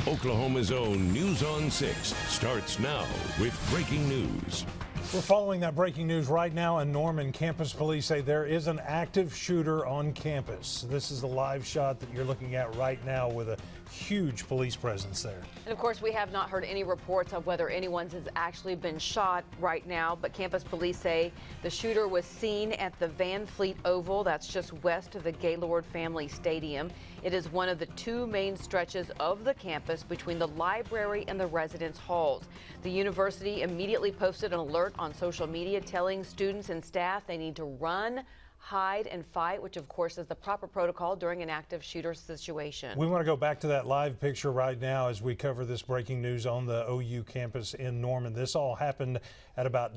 Oklahoma's own News on 6 starts now with breaking news. We're following that breaking news right now in Norman. Campus police say there is an active shooter on campus. This is the live shot that you're looking at right now with a huge police presence there. And of course, we have not heard any reports of whether anyone has actually been shot right now, but campus police say the shooter was seen at the Van Fleet Oval. That's just west of the Gaylord Family Stadium. It is one of the two main stretches of the campus between the library and the residence halls. The university immediately posted an alert on social media telling students and staff they need to run, hide, and fight, which of course is the proper protocol during an active shooter situation. We want to go back to that live picture right now as we cover this breaking news on the OU campus in Norman. This all happened at about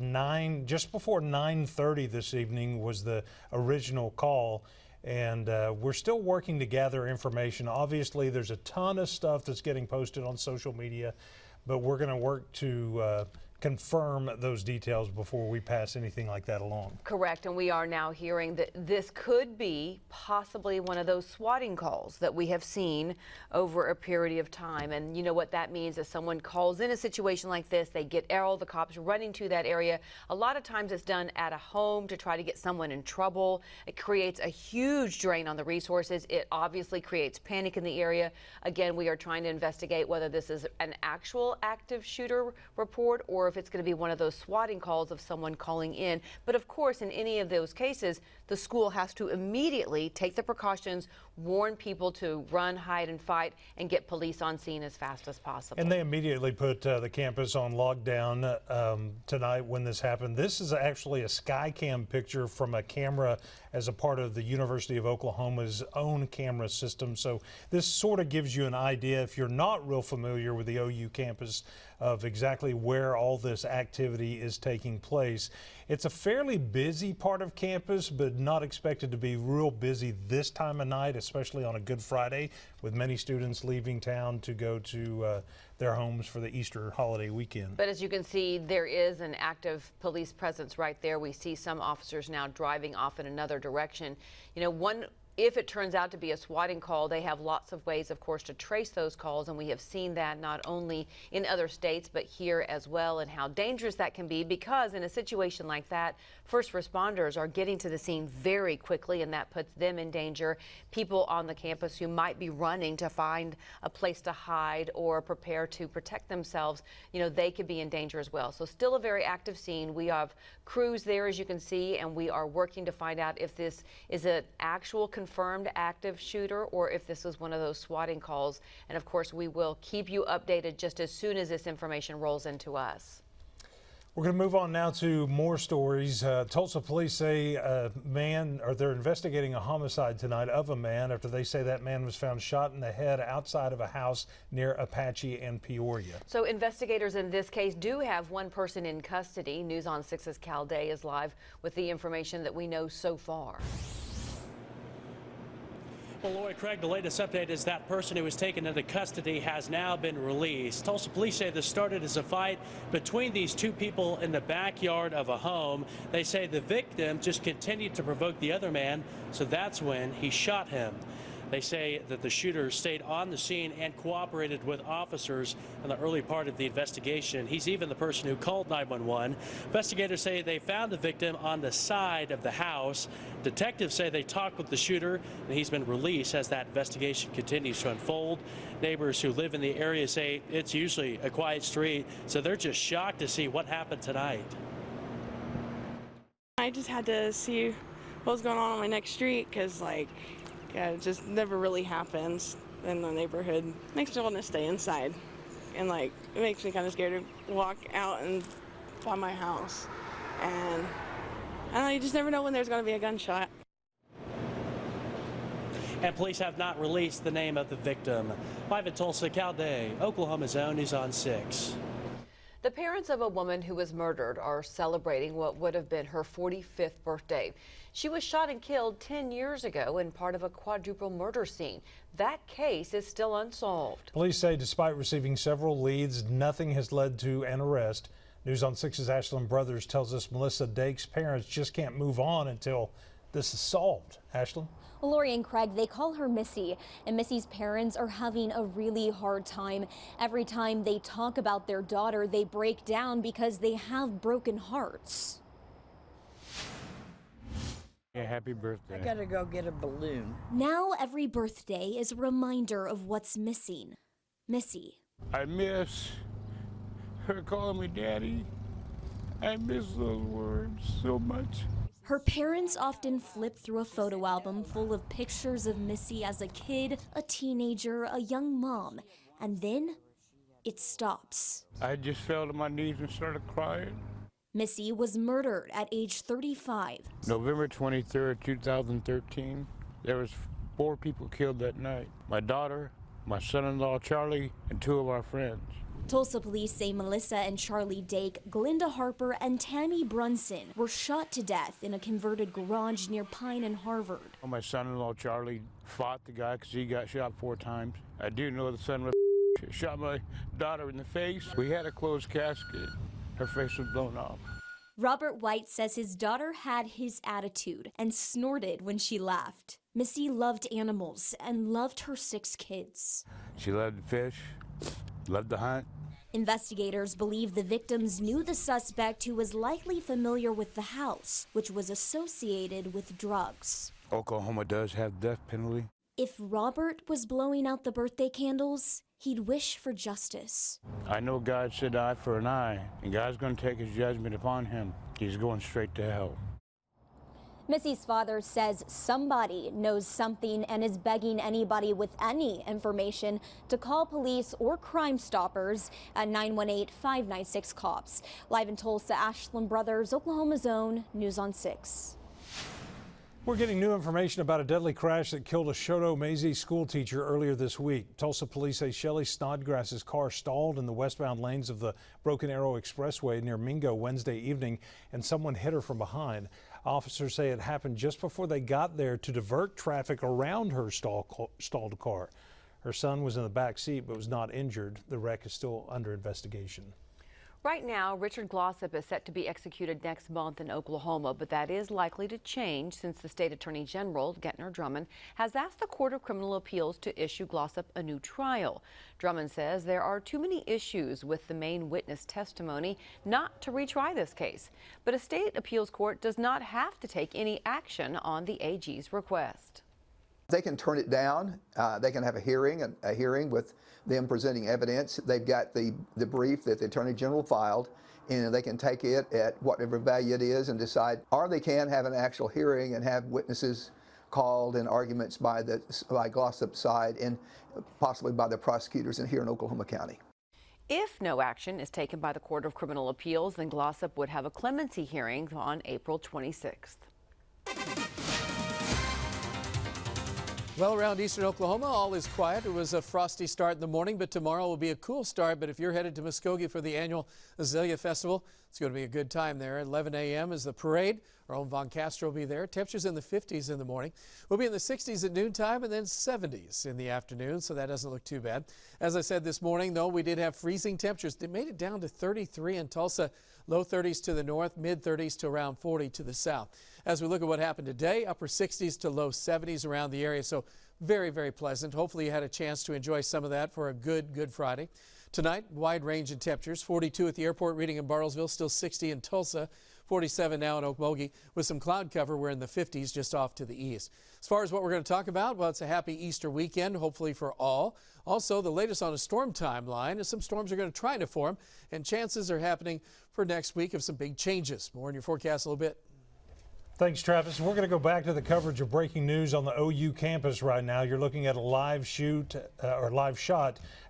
just before 9:30 this evening was the original call. And we're still working to gather information. Obviously, there's a ton of stuff that's getting posted on social media, but we're going to work to confirm those details before we pass anything like that along. Correct, and we are now hearing that this could be possibly one of those swatting calls that we have seen over a period of time. And you know what that means is someone calls in a situation like this, they get all the cops running to that area. A lot of times it's done at a home to try to get someone in trouble. It creates a huge drain on the resources. It obviously creates panic in the area. Again, we are trying to investigate whether this is an actual active shooter report or if it's going to be one of those swatting calls of someone calling in. But of course, in any of those cases, the school has to immediately take the precautions, warn people to run, hide, and fight, and get police on scene as fast as possible. And they immediately put the campus on lockdown tonight when this happened. This is actually a Skycam picture from a camera as a part of the University of Oklahoma's own camera system. So this sort of gives you an idea, if you're not real familiar with the OU campus, of exactly where all this activity is taking place. It's a fairly busy part of campus, but not expected to be real busy this time of night, especially on a Good Friday, with many students leaving town to go to their homes for the Easter holiday weekend. But as you can see, there is an active police presence right there. We see some officers now driving off in another direction. You know, if it turns out to be a swatting call, they have lots of ways, of course, to trace those calls, and we have seen that not only in other states, but here as well, and how dangerous that can be, because in a situation like that, first responders are getting to the scene very quickly, and that puts them in danger. People on the campus who might be running to find a place to hide or prepare to protect themselves, you know, they could be in danger as well. So still a very active scene. We have crews there, as you can see, and we are working to find out if this is an actual confirmed active shooter or if this is one of those swatting calls. And of course, we will keep you updated just as soon as this information rolls into us. We're going to move on now to more stories. Tulsa police say they're investigating a homicide tonight of a man after they say that man was found shot in the head outside of a house near Apache and Peoria. So investigators in this case do have one person in custody. News on 6's Cal Day is live with the information that we know so far. Well, Lori Craig, the latest update is that person who was taken into custody has now been released. Tulsa police say this started as a fight between these two people in the backyard of a home. They say the victim just continued to provoke the other man, so that's when he shot him. They say that the shooter stayed on the scene and cooperated with officers in the early part of the investigation. He's even the person who called 911. Investigators say they found the victim on the side of the house. Detectives say they talked with the shooter, and he's been released as that investigation continues to unfold. Neighbors who live in the area say it's usually a quiet street, so they're just shocked to see what happened tonight. I just had to see what was going on my next street because, yeah, it just never really happens in the neighborhood. Makes me want to stay inside, and it makes me kind of scared to walk out and by my house. And I don't know, you just never know when there's going to be a gunshot. And police have not released the name of the victim. Live at Tulsa, Cal Day, Oklahoma's own News on 6. The parents of a woman who was murdered are celebrating what would have been her 45th birthday. She was shot and killed 10 years ago in part of a quadruple murder scene. That case is still unsolved. Police say despite receiving several leads, nothing has led to an arrest. News on 6's Ashland Brothers tells us Melissa Dake's parents just can't move on until this is solved. Ashland? Well, Lori and Craig, they call her Missy, and Missy's parents are having a really hard time. Every time they talk about their daughter, they break down because they have broken hearts. Yeah, happy birthday. I gotta go get a balloon. Now every birthday is a reminder of what's missing. Missy. I miss her calling me daddy. I miss those words so much. Her parents often flip through a photo album full of pictures of Missy as a kid, a teenager, a young mom, and then it stops. I just fell to my knees and started crying. Missy was murdered at age 35. November 23rd, 2013, there was 4 people killed that night. My daughter, my son-in-law Charlie, and 2 of our friends. Tulsa police say Melissa and Charlie Dake, Glinda Harper, and Tammy Brunson were shot to death in a converted garage near Pine and Harvard. My son-in-law Charlie fought the guy because he got shot 4 times. I do know the son of a shot my daughter in the face. We had a closed casket. Her face was blown off. Robert White says his daughter had his attitude and snorted when she laughed. Missy loved animals and loved her 6 kids. She loved to fish, loved to hunt. Investigators believe the victims knew the suspect, who was likely familiar with the house, which was associated with drugs. Oklahoma does have death penalty. If Robert was blowing out the birthday candles, he'd wish for justice. I know God said eye for an eye, and God's going to take his judgment upon him. He's going straight to hell. Missy's father says somebody knows something and is begging anybody with any information to call police or Crime Stoppers at 918-596-COPS. Live in Tulsa, Ashland Brothers, Oklahoma's own News on 6. We're getting new information about a deadly crash that killed a Shoto Maisie school teacher earlier this week. Tulsa police say Shelley Snodgrass's car stalled in the westbound lanes of the Broken Arrow Expressway near Mingo Wednesday evening, and someone hit her from behind. Officers say it happened just before they got there to divert traffic around her stalled car. Her son was in the back seat but was not injured. The wreck is still under investigation. Right now, Richard Glossip is set to be executed next month in Oklahoma, but that is likely to change since the state attorney general, Gettner Drummond, has asked the Court of Criminal Appeals to issue Glossip a new trial. Drummond says there are too many issues with the main witness testimony not to retry this case. But a state appeals court does not have to take any action on the AG's request. They can turn it down. They can have a hearing with them presenting evidence. They've got the brief that the Attorney General filed, and they can take it at whatever value it is and decide, or they can have an actual hearing and have witnesses called and arguments by Glossip's side and possibly by the prosecutors here in Oklahoma County. If no action is taken by the Court of Criminal Appeals, then Glossip would have a clemency hearing on April 26th. Well, around eastern Oklahoma, all is quiet. It was a frosty start in the morning, but tomorrow will be a cool start. But if you're headed to Muskogee for the annual Azalea Festival, it's going to be a good time there. At 11 a.m. is the parade. Our own Von Castro will be there. Temperatures in the 50s in the morning. We'll be in the 60s at noontime and then 70s in the afternoon, so that doesn't look too bad. As I said this morning, though, we did have freezing temperatures. They made it down to 33 in Tulsa, low 30s to the north, mid 30s to around 40 to the south. As we look at what happened today, upper 60s to low 70s around the area, so very, very pleasant. Hopefully you had a chance to enjoy some of that for a Good Friday. Tonight, wide range in temperatures, 42 at the airport reading in Bartlesville, still 60 in Tulsa, 47 now in Okmulgee. With some cloud cover, we're in the 50s just off to the east. As far as what we're going to talk about, well, it's a happy Easter weekend, hopefully for all. Also, the latest on a storm timeline is some storms are going to try to form, and chances are happening for next week of some big changes. More in your forecast in a little bit. Thanks, Travis. We're going to go back to the coverage of breaking news on the OU campus right now. You're looking at a live shot,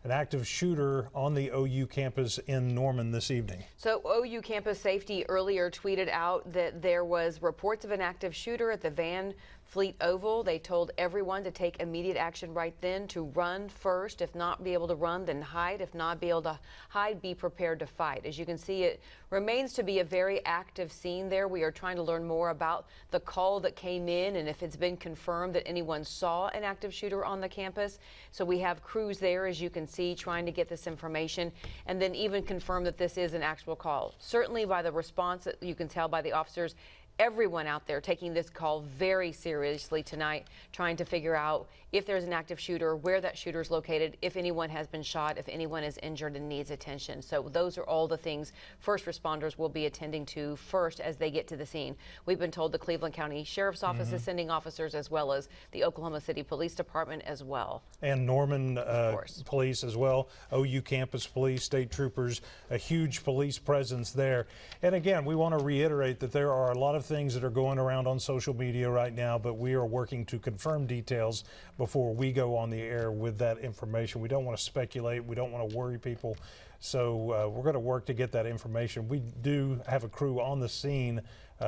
an active shooter on the OU campus in Norman this evening. So OU campus safety earlier tweeted out that there was reports of an active shooter at the Van Fleet Oval. They told everyone to take immediate action right then, to run first. If not be able to run, then hide. If not be able to hide, be prepared to fight. As you can see, it remains to be a very active scene there. We are trying to learn more about the call that came in and if it's been confirmed that anyone saw an active shooter on the campus. So we have crews there, as you can see, trying to get this information and then even confirm that this is an actual call. Certainly by the response that you can tell by the officers, everyone out there taking this call very seriously tonight, trying to figure out if there's an active shooter, where that shooter is located, if anyone has been shot, if anyone is injured and needs attention. So those are all the things first responders will be attending to first as they get to the scene. We've been told the Cleveland County Sheriff's Office is sending officers, as well as the Oklahoma City Police Department as well. And Norman Police as well, OU Campus Police, state troopers, a huge police presence there. And again, we want to reiterate that there are a lot of things that are going around on social media right now, but we are working to confirm details before we go on the air with that information. We don't want to speculate. We don't want to worry people. So we're going to work to get that information. We do have a crew on the scene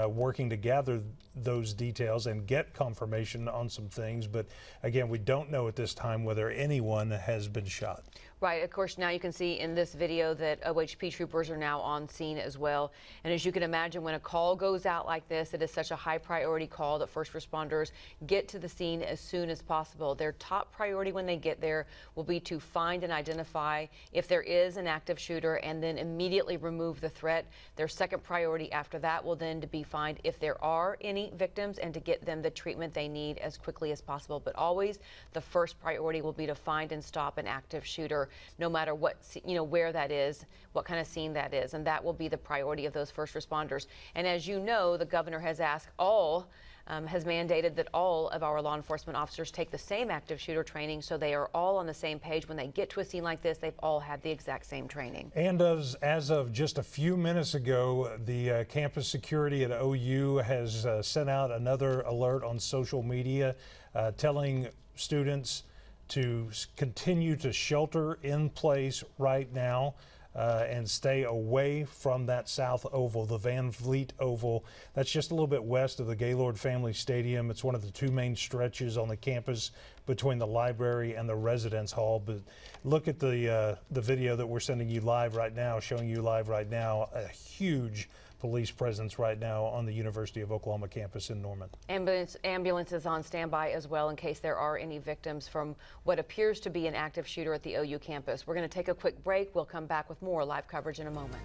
working to gather those details and get confirmation on some things. But again, we don't know at this time whether anyone has been shot. Right. Of course, now you can see in this video that OHP troopers are now on scene as well. And as you can imagine, when a call goes out like this, it is such a high priority call that first responders get to the scene as soon as possible. Their top priority when they get there will be to find and identify if there is an active shooter and then immediately remove the threat. Their second priority after that will then to be find if there are any victims and to get them the treatment they need as quickly as possible. But always the first priority will be to find and stop an active shooter, no matter what, where that is, what kind of scene that is, and that will be the priority of those first responders. And as you know, the governor has asked has mandated that all of our law enforcement officers take the same active shooter training, so they are all on the same page. When they get to a scene like this, they've all had the exact same training. And as of just a few minutes ago, the campus security at OU has sent out another alert on social media telling students to continue to shelter in place right now and stay away from that South Oval, the Van Vliet Oval. That's just a little bit west of the Gaylord Family Stadium. It's one of the two main stretches on the campus between the library and the residence hall. But look at the video that we're sending you live right now, showing you live right now, a huge police presence right now on the University of Oklahoma campus in Norman. Ambulances on standby as well in case there are any victims from what appears to be an active shooter at the OU campus. We're going to take a quick break. We'll come back with more live coverage in a moment.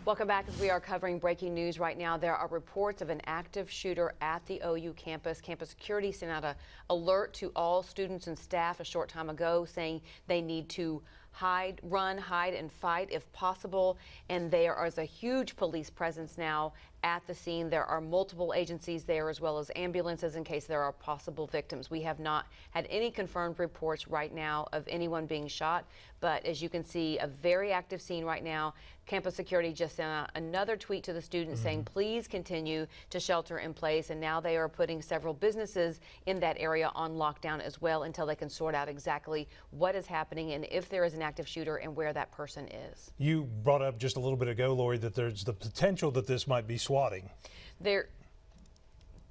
Welcome back as we are covering breaking news right now. There are reports of an active shooter at the OU campus. Campus security sent out an alert to all students and staff a short time ago saying they need to run, hide, and fight if possible. And there is a huge police presence now at the scene. There are multiple agencies there as well as ambulances in case there are possible victims. We have not had any confirmed reports right now of anyone being shot, but as you can see, a very active scene right now. Campus security just sent out another tweet to the students saying please continue to shelter in place, and now they are putting several businesses in that area on lockdown as well until they can sort out exactly what is happening and if there is an active shooter and where that person is. You brought up just a little bit ago, Lori, that there's the potential that this might be swatting.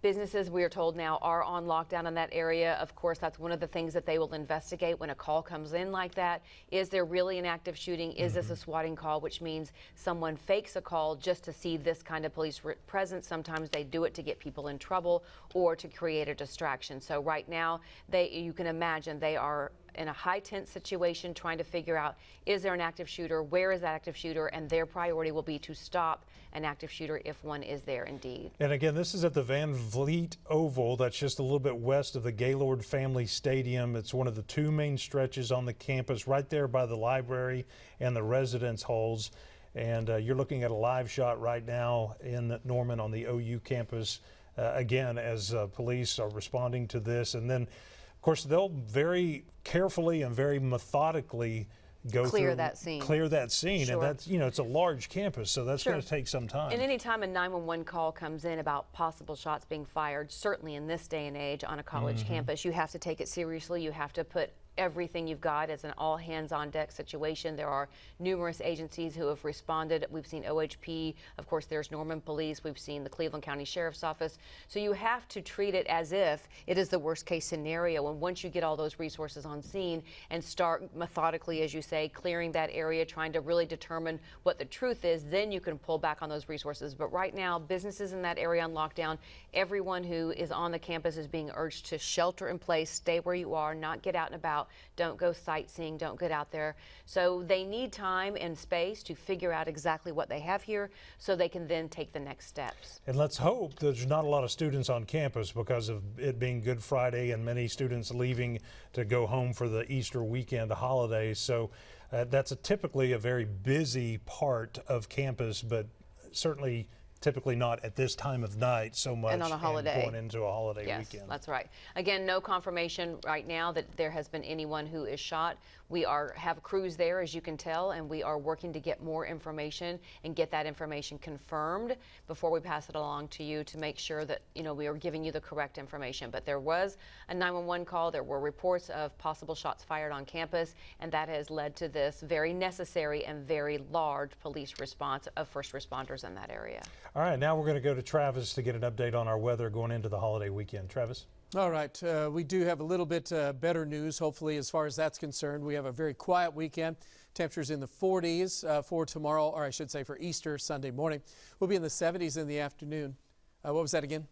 Businesses, we are told now, are on lockdown in that area. Of course, that's one of the things that they will investigate when a call comes in like that. Is there really an active shooting? Is this a swatting call, which means someone fakes a call just to see this kind of police presence? Sometimes they do it to get people in trouble or to create a distraction. So right now, you can imagine they are in a high tense situation trying to figure out, is there an active shooter? Where is that active shooter? And their priority will be to stop an active shooter if one is there indeed. And again, this is at the Van Vliet Oval. That's just a little bit west of the Gaylord Family Stadium. It's one of the two main stretches on the campus right there by the library and the residence halls. And you're looking at a live shot right now in Norman on the OU campus, again, as police are responding to this. And then, of course, they'll very carefully and very methodically clear that scene. Sure. And that's, it's a large campus, so that's going to take some time. And any time a 911 call comes in about possible shots being fired, certainly in this day and age on a college campus, you have to take it seriously. You have to put everything you've got as an all hands on deck situation. There are numerous agencies who have responded. We've seen OHP, of course there's Norman Police, we've seen the Cleveland County Sheriff's Office. So you have to treat it as if it is the worst case scenario, and once you get all those resources on scene and start methodically, as you say, clearing that area, trying to really determine what the truth is, then you can pull back on those resources. But right now, businesses in that area on lockdown, everyone who is on the campus is being urged to shelter in place, stay where you are, not get out and about. Don't go sightseeing, don't get out there. So they need time and space to figure out exactly what they have here so they can then take the next steps. And let's hope there's not a lot of students on campus because of it being Good Friday and many students leaving to go home for the Easter weekend holidays. So that's typically a very busy part of campus, but certainly typically not at this time of night so much, and on a holiday, and going into a holiday weekend. Yes, that's right. Again, no confirmation right now that there has been anyone who is shot. We have crews there, as you can tell, and we are working to get more information and get that information confirmed before we pass it along to you to make sure that we are giving you the correct information. But there was a 911 call. There were reports of possible shots fired on campus, and that has led to this very necessary and very large police response of first responders in that area. All right, now we're going to go to Travis to get an update on our weather going into the holiday weekend. Travis? All right, we do have a little bit better news, hopefully, as far as that's concerned. We have a very quiet weekend. Temperatures in the 40s for tomorrow, or I should say for Easter Sunday morning. We'll be in the 70s in the afternoon. What was that again?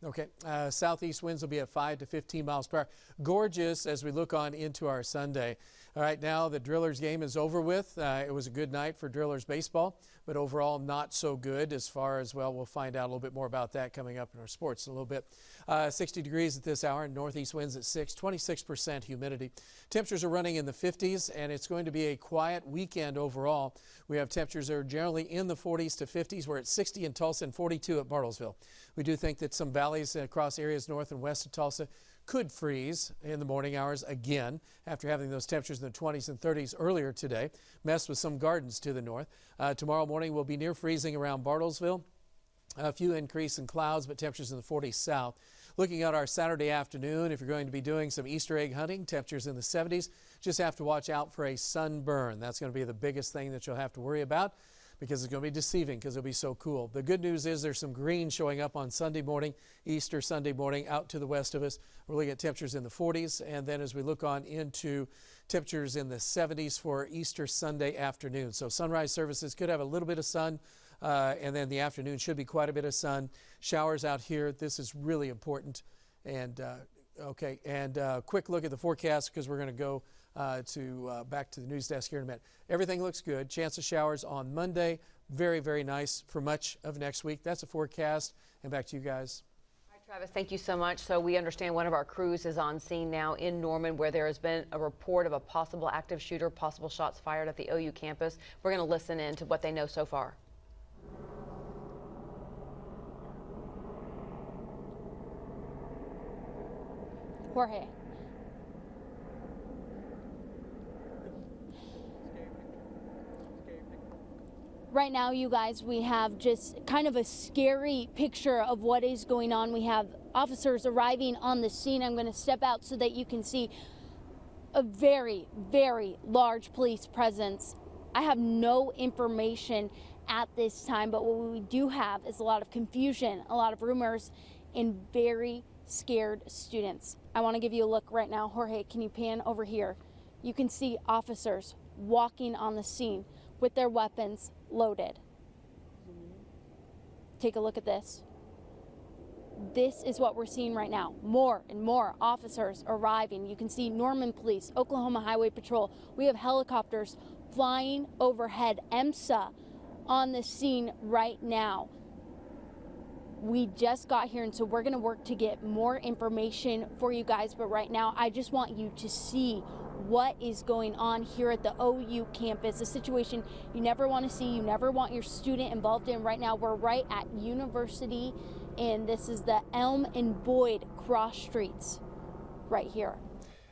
Okay, southeast winds will be at 5 to 15 miles per hour. Gorgeous as we look on into our Sunday. All right, now the Drillers game is over with. It was a good night for Drillers baseball, but overall not so good as far as, well, we'll find out a little bit more about that coming up in our sports in a little bit. 60 degrees at this hour, northeast winds at 6, 26% humidity. Temperatures are running in the 50s, and it's going to be a quiet weekend overall. We have temperatures that are generally in the 40s to 50s. We're at 60 in Tulsa and 42 at Bartlesville. We do think that some valleys across areas north and west of Tulsa could freeze in the morning hours again after having those temperatures in the 20s and 30s earlier today. Messed with some gardens to the north. Tomorrow morning will be near freezing around Bartlesville. A few increase in clouds, but temperatures in the 40s south. Looking at our Saturday afternoon, if you're going to be doing some Easter egg hunting, temperatures in the 70s. Just have to watch out for a sunburn. That's going to be the biggest thing that you'll have to worry about, because it's going to be deceiving because it'll be so cool. The good news is there's some green showing up on Sunday morning, Easter Sunday morning, out to the west of us. We're looking at temperatures in the 40s, and then as we look on into temperatures in the 70s for Easter Sunday afternoon. So sunrise services could have a little bit of sun, and then the afternoon should be quite a bit of sun. Showers out here. This is really important. And okay, and quick look at the forecast because we're going to go back to the news desk here in a minute. Everything looks good. Chance of showers on Monday. Very, very nice for much of next week. That's a forecast. And back to you guys. Travis, thank you so much. So we understand one of our crews is on scene now in Norman, where there has been a report of a possible active shooter, possible shots fired at the OU campus. We're going to listen in to what they know so far. Jorge. Right now, you guys, we have just kind of a scary picture of what is going on. We have officers arriving on the scene. I'm going to step out so that you can see a very, very large police presence. I have no information at this time, but what we do have is a lot of confusion, a lot of rumors, and very scared students. I want to give you a look right now. Jorge, can you pan over here? You can see officers walking on the scene with their weapons loaded. Take a look at this. This is what we're seeing right now. More and more officers arriving. You can see Norman Police, Oklahoma Highway Patrol. We have helicopters flying overhead. EMSA on the scene right now. We just got here, and so we're going to work to get more information for you guys. But right now, I just want you to see what is going on here at the OU campus, a situation you never want to see, you never want your student involved in. Right now, we're right at University, and this is the Elm and Boyd cross streets right here.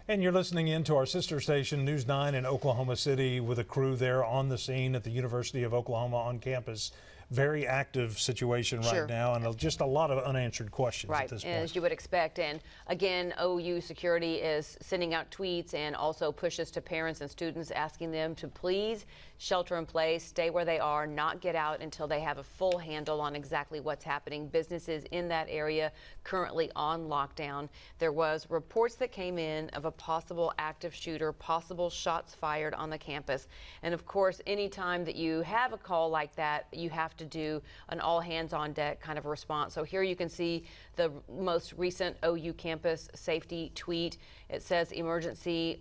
And you're listening in to our sister station, News 9 in Oklahoma City, with a crew there on the scene at the University of Oklahoma on campus. Very active situation right now, and just a lot of unanswered questions at this point. As you would expect. And again, OU security is sending out tweets and also pushes to parents and students asking them to please shelter in place, stay where they are, not get out until they have a full handle on exactly what's happening. Businesses in that area currently on lockdown. There was reports that came in of a possible active shooter, possible shots fired on the campus. And of course, anytime that you have a call like that, you have to do an all hands on deck kind of response. So here you can see the most recent OU campus safety tweet. It says emergency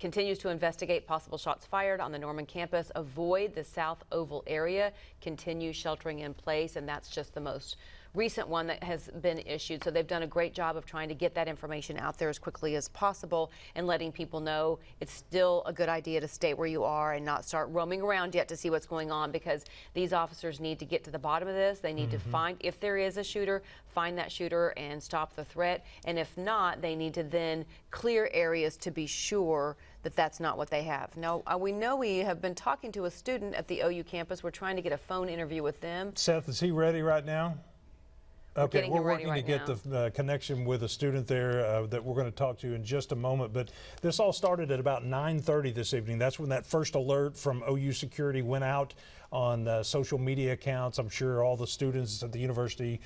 continues to investigate possible shots fired on the Norman campus. Avoid the South Oval area. Continue sheltering in place. And that's just the most recent one that has been issued. So they've done a great job of trying to get that information out there as quickly as possible and letting people know it's still a good idea to stay where you are and not start roaming around yet to see what's going on, because these officers need to get to the bottom of this. They need to find, if there is a shooter, find that shooter and stop the threat. And if not, they need to then clear areas to be sure that that's not what they have. Now, we know we have been talking to a student at the OU campus. We're trying to get a phone interview with them. Seth, is he ready right now? Okay, we're working to get the connection with a student there that we're going to talk to in just a moment. But this all started at about 9:30 this evening. That's when that first alert from OU security went out on social media accounts. I'm sure all the students at the university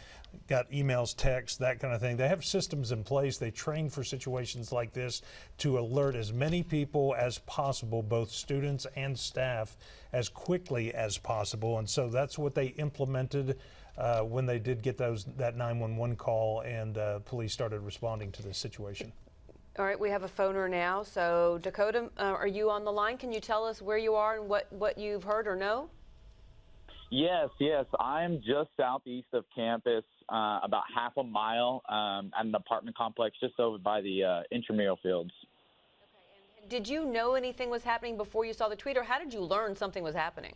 got emails, texts, that kind of thing. They have systems in place. They train for situations like this to alert as many people as possible, both students and staff, as quickly as possible. And so that's what they implemented when they did get that 911 call, and police started responding to this situation. All right, we have a phoner now. So Dakota, are you on the line? Can you tell us where you are and what you've heard or know? Yes. I'm just southeast of campus, about half a mile at an apartment complex just over by the intramural fields. Okay. And did you know anything was happening before you saw the tweet, or how did you learn something was happening?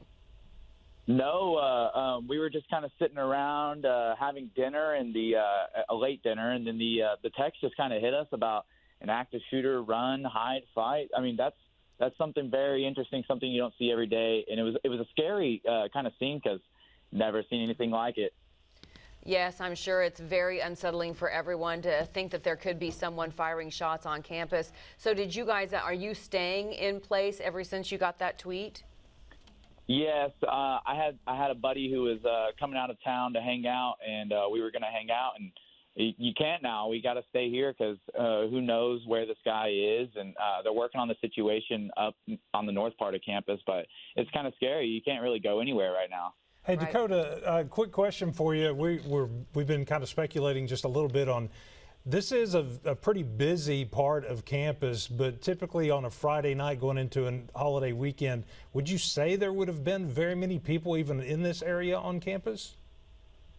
No, we were just kind of sitting around having dinner, and a late dinner, and then the text just kind of hit us about an active shooter, run, hide, fight. I mean, that's something very interesting, something you don't see every day, and it was a scary kind of scene because never seen anything like it. Yes, I'm sure it's very unsettling for everyone to think that there could be someone firing shots on campus. So did you guys, are you staying in place ever since you got that tweet? Yes, I had a buddy who was coming out of town to hang out, and we were going to hang out, and you can't now. We got to stay here because who knows where this guy is, and they're working on the situation up on the north part of campus, but it's kind of scary. You can't really go anywhere right now. Hey, Dakota, quick question for you. We've been kind of speculating just a little bit on This is a pretty busy part of campus, but typically on a Friday night going into a holiday weekend, would you say there would have been very many people even in this area on campus?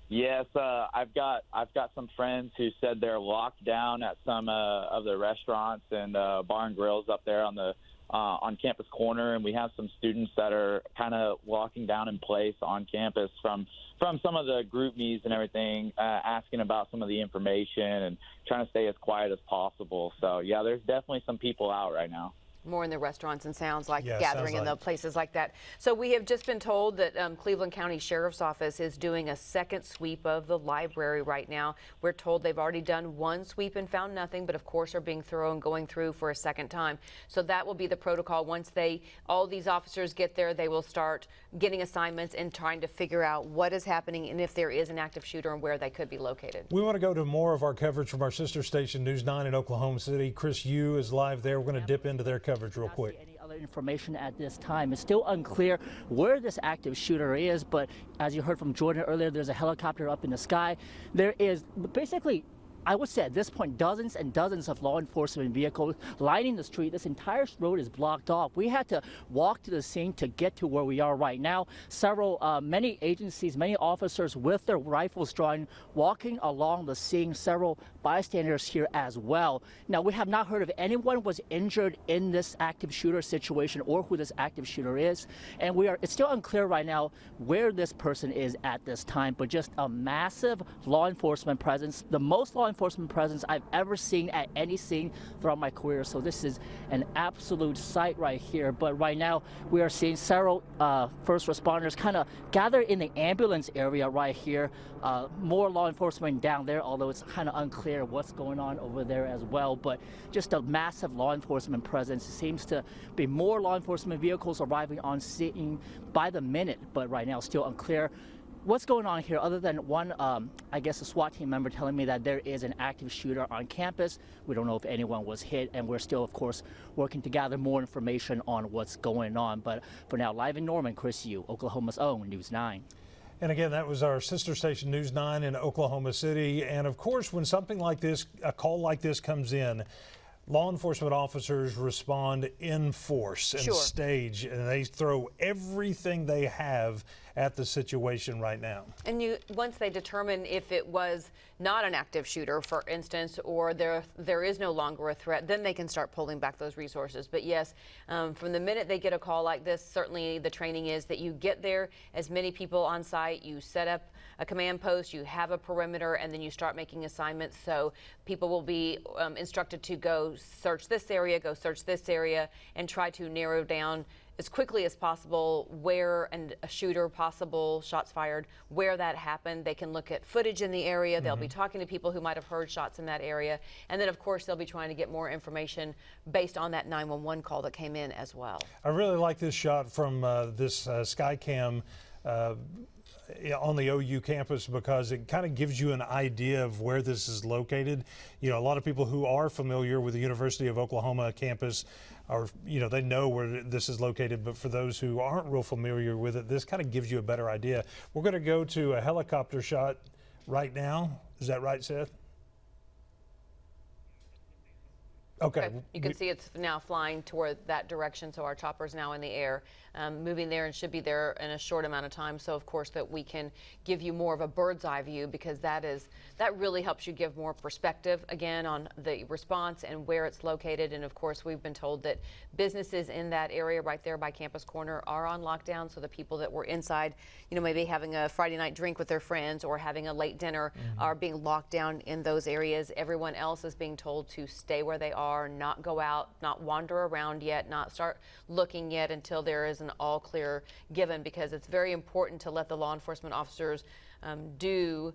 Yes, I've got some friends who said they're locked down at some of the restaurants and bar and grills up there on Campus Corner, and we have some students that are kind of locking down in place on campus from some of the group meets and everything, asking about some of the information and trying to stay as quiet as possible. So, yeah, there's definitely some people out right now. More in the restaurants and sounds like Yeah, gathering in the places like that. So we have just been told that Cleveland County Sheriff's Office is doing a second sweep of the library right now. We're told they've already done one sweep and found nothing, but of course are being thorough and going through for a second time. So that will be the protocol. Once all these officers get there, they will start getting assignments and trying to figure out what is happening and if there is an active shooter and where they could be located. We want to go to more of our coverage from our sister station, News 9 in Oklahoma City. Chris Yu is live there. We're going to dip into their coverage real quick. Any other information at this time? It's still unclear where this active shooter is, but as you heard from Jordan earlier, there's a helicopter up in the sky. There is basically, I would say at this point, dozens and dozens of law enforcement vehicles lining the street. This entire road is blocked off. We had to walk to the scene to get to where we are right now. Many agencies, many officers with their rifles drawn, walking along the scene. Several bystanders here as well. Now, we have not heard if anyone was injured in this active shooter situation or who this active shooter is. And it's still unclear right now where this person is at this time, but just a massive law enforcement presence, the most law enforcement presence I've ever seen at any scene throughout my career. So this is an absolute sight right here. But right now we are seeing several first responders kind of gather in the ambulance area right here. More law enforcement down there, although it's kind of unclear what's going on over there as well. But just a massive law enforcement presence. It seems to be more law enforcement vehicles arriving on scene by the minute, but right now still unclear what's going on here, other than one, I guess, a SWAT team member telling me that there is an active shooter on campus. We don't know if anyone was hit, and we're still, of course, working to gather more information on what's going on. But for now, live in Norman, Chris Yu, Oklahoma's own News 9. And again, that was our sister station, News 9 in Oklahoma City. And of course, when something like this, a call like this comes in, law enforcement officers respond in force and stage, and they throw everything they have at the situation right now. And once they determine if it was not an active shooter, for instance, or there is no longer a threat, then they can start pulling back those resources. But yes, from the minute they get a call like this, certainly the training is that you get there, as many people on site, you set up a command post, you have a perimeter, and then you start making assignments. So people will be instructed to go search this area, go search this area, and try to narrow down as quickly as possible where a shooter, possible shots fired, where that happened. They can look at footage in the area. They'll be talking to people who might have heard shots in that area. And then, of course, they'll be trying to get more information based on that 911 call that came in as well. I really like this shot from this Skycam on the OU campus, because it kind of gives you an idea of where this is located. You know, a lot of people who are familiar with the University of Oklahoma campus are, they know where this is located, but for those who aren't real familiar with it, this kind of gives you a better idea. We're going to go to a helicopter shot right now. Is that right, Seth? Okay. You can see it's now flying toward that direction, so our chopper's now in the air, moving there, and should be there in a short amount of time. So, of course, that we can give you more of a bird's eye view, because that really helps you give more perspective, again, on the response and where it's located. And, of course, we've been told that businesses in that area right there by Campus Corner are on lockdown, so the people that were inside, maybe having a Friday night drink with their friends or having a late dinner are being locked down in those areas. Everyone else is being told to stay where they are, not go out, not wander around yet, not start looking yet until there is an all clear given, because it's very important to let the law enforcement officers do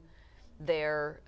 their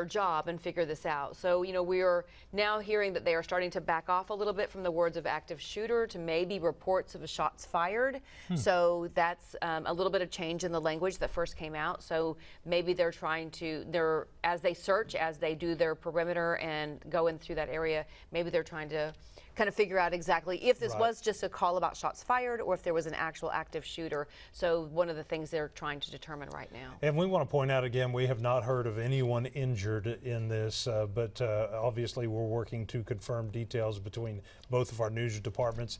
job and figure this out. So, we are now hearing that they are starting to back off a little bit from the words of active shooter to maybe reports of shots fired. So that's a little bit of change in the language that first came out. So maybe they're trying to, as they search, as they do their perimeter and go in through that area, maybe they're trying to kind of figure out exactly if this was just a call about shots fired or if there was an actual active shooter. So one of the things they're trying to determine right now. And we want to point out again, we have not heard of anyone injured in this, but obviously we're working to confirm details between both of our news departments,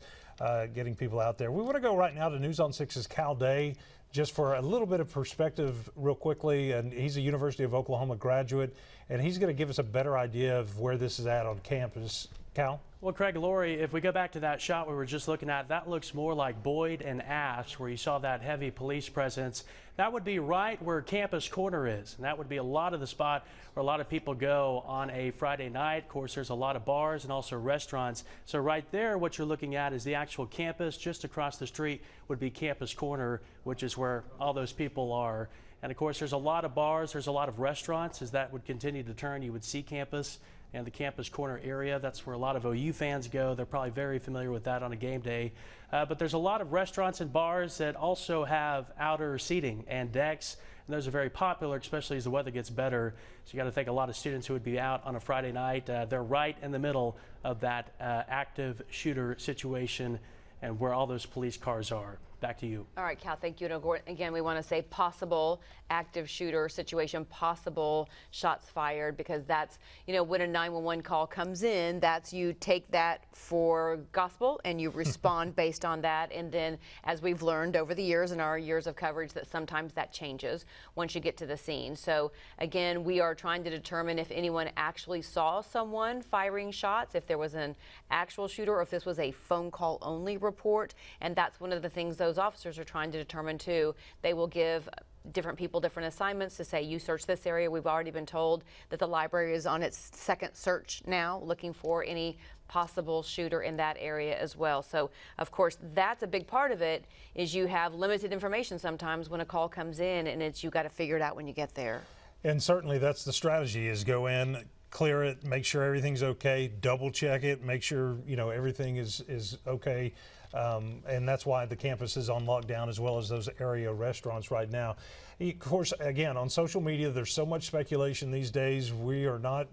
getting people out there. We want to go right now to News on 6's Cal Day, just for a little bit of perspective real quickly. And he's a University of Oklahoma graduate, and he's going to give us a better idea of where this is at on campus. Cal? Well, Craig, Lori, if we go back to that shot we were just looking at, that looks more like Boyd and Asps, where you saw that heavy police presence. That would be right where Campus Corner is, and that would be a lot of the spot where a lot of people go on a Friday night. Of course, there's a lot of bars and also restaurants. So right there, what you're looking at is the actual campus. Just across the street would be Campus Corner, which is where all those people are. And of course, there's a lot of bars, there's a lot of restaurants. As that would continue to turn, you would see campus and the Campus Corner area. That's where a lot of OU fans go. They're probably very familiar with that on a game day. But there's a lot of restaurants and bars that also have outer seating and decks. And those are very popular, especially as the weather gets better. So you got to think a lot of students who would be out on a Friday night. They're right in the middle of that active shooter situation and where all those police cars are. Back to you. All right, Cal, thank you. And again, we want to say possible active shooter situation, possible shots fired, because that's, you know, when a 911 call comes in, that's you take that for gospel and you respond based on that. And then, as we've learned over the years in our years of coverage, that sometimes that changes once you get to the scene. So again, we are trying to determine if anyone actually saw someone firing shots, if there was an actual shooter, or if this was a phone call only report. And that's one of the things those officers are trying to determine too. They will give different people different assignments to say, you search this area. We've already been told that the library is on its second search now, looking for any possible shooter in that area as well. So of course, that's a big part of it, is you have limited information sometimes when a call comes in, and it's, you got to figure it out when you get there. And certainly that's the strategy, is go in, clear it, make sure everything's okay, double check it, make sure, you know, everything is okay. And that's why the campus is on lockdown, as well as those area restaurants right now. Of course, again, on social media, there's so much speculation these days. We are not